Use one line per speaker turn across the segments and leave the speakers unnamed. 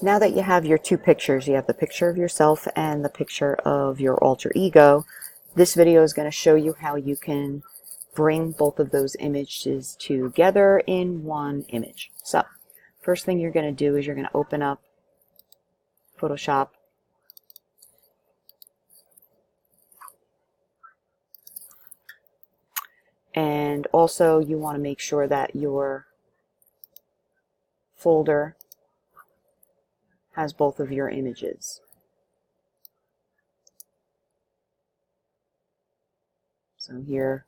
Now that you have your two pictures, you have the picture of yourself and the picture of your alter ego, this video is going to show you how you can bring both of those images together in one image. So, first thing you're going to do is you're going to open up Photoshop. And also you want to make sure that your folder has both of your images. So here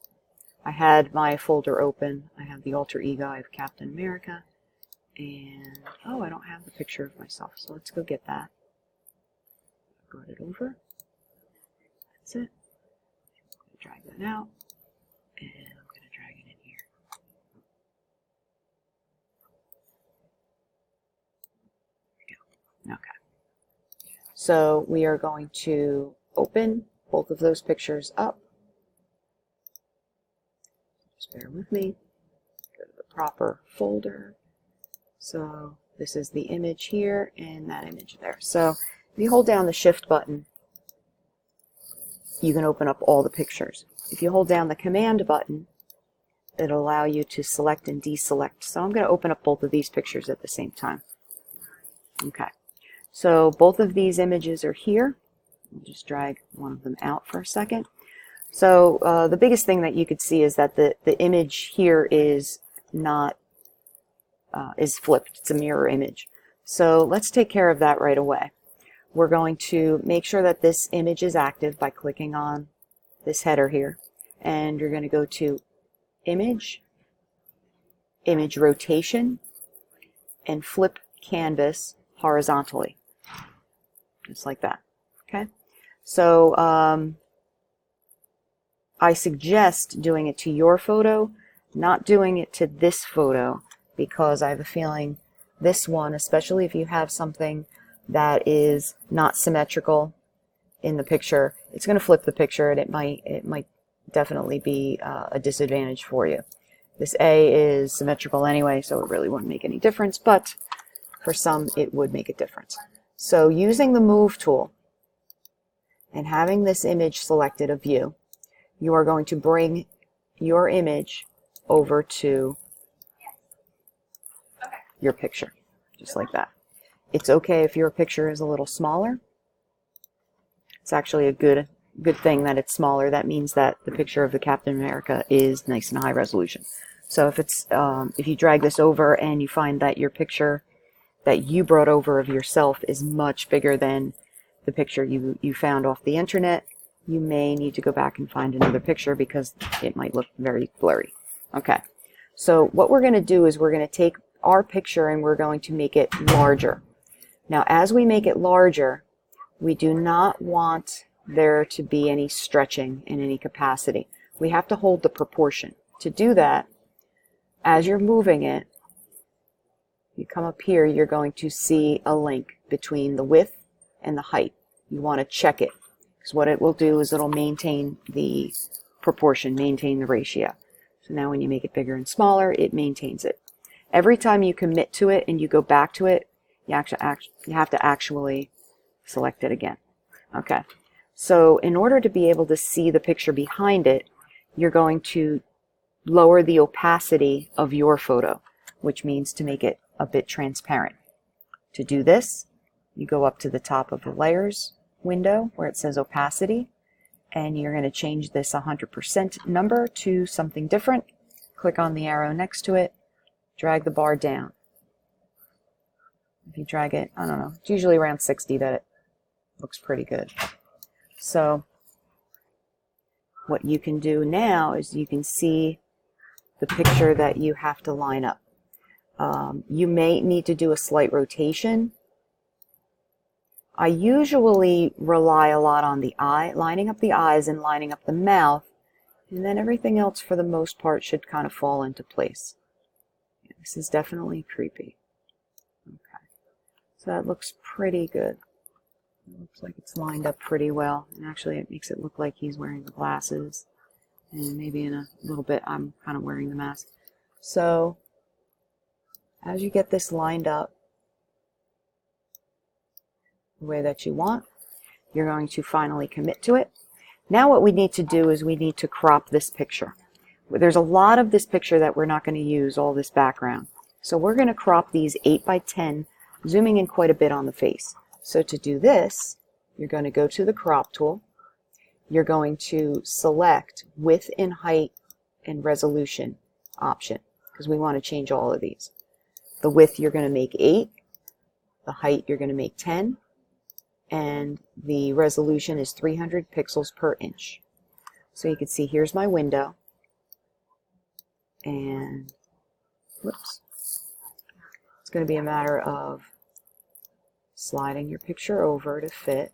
I had my folder open. I have the alter ego, I have Captain America, and oh, I don't have the picture of myself, so let's go get that. Brought it over. That's it. Drag that out, and I'm going to drag it in here. There we go. Okay. So we are going to open both of those pictures up. Just bear with me. Go to the proper folder. So this is the image here and that image there. So if you hold down the Shift button, you can open up all the pictures. If you hold down the Command button, it'll allow you to select and deselect. So I'm going to open up both of these pictures at the same time. Okay. So both of these images are here. I'll just drag one of them out for a second. So the biggest thing that you could see is that the image here is not is flipped. It's a mirror image. So let's take care of that right away. We're going to make sure that this image is active by clicking on this header here, and you're going to go to Image, Image Rotation, and flip canvas horizontally, just like that. Okay, so I suggest doing it to your photo, not doing it to this photo, because I have a feeling this one, especially if you have something that is not symmetrical in the picture, it's going to flip the picture, and it might definitely be a disadvantage for you. This A is symmetrical anyway, so it really wouldn't make any difference, but for some it would make a difference. So using the Move tool and having this image selected of you, you are going to bring your image over to your picture, just like that. It's okay if your picture is a little smaller. It's actually a good thing that it's smaller. That means that the picture of the Captain America is nice and high resolution. So if it's if you drag this over and you find that your picture that you brought over of yourself is much bigger than the picture you found off the internet, you may need to go back and find another picture because it might look very blurry. Okay, so what we're going to do is we're going to take our picture and we're going to make it larger. Now, as we make it larger, we do not want there to be any stretching in any capacity. We have to hold the proportion. To do that, as you're moving it, you come up here, you're going to see a link between the width and the height. You want to check it, because what it will do is it'll maintain the proportion, maintain the ratio. So now when you make it bigger and smaller, it maintains it. Every time you commit to it and you go back to it, you have to actually select it again. Okay, so in order to be able to see the picture behind it, you're going to lower the opacity of your photo, which means to make it a bit transparent. To do this, you go up to the top of the layers window where it says opacity, and you're going to change this 100% number to something different. Click on the arrow next to it, drag the bar down. If you drag it, I don't know, it's usually around 60 that it looks pretty good. So what you can do now is you can see the picture that you have to line up. You may need to do a slight rotation. I usually rely a lot on the eye, lining up the eyes and lining up the mouth, and then everything else for the most part should kind of fall into place. Yeah, this is definitely creepy. Okay, so that looks pretty good. It looks like it's lined up pretty well, and actually it makes it look like he's wearing the glasses, and maybe in a little bit I'm kind of wearing the mask. So as you get this lined up, the way that you want. You're going to finally commit to it. Now what we need to do is we need to crop this picture. There's a lot of this picture that we're not going to use, all this background. So we're going to crop these 8 by 10, zooming in quite a bit on the face. So to do this, you're going to go to the crop tool. You're going to select width and height and resolution option, because we want to change all of these. The width you're going to make 8, the height you're going to make 10, and the resolution is 300 pixels per inch. So you can see here's my window, and whoops, it's going to be a matter of sliding your picture over to fit.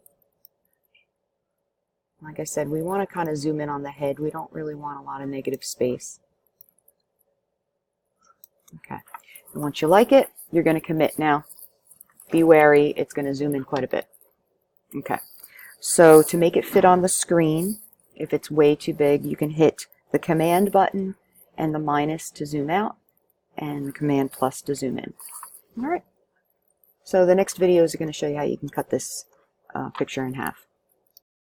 Like I said, we want to kind of zoom in on the head. We don't really want a lot of negative space. Okay. And once you like it, you're going to commit now. Be wary, it's going to zoom in quite a bit. Okay. So to make it fit on the screen, if it's way too big, you can hit the Command button and the minus to zoom out, and the Command plus to zoom in. All right. So the next video is going to show you how you can cut this picture in half.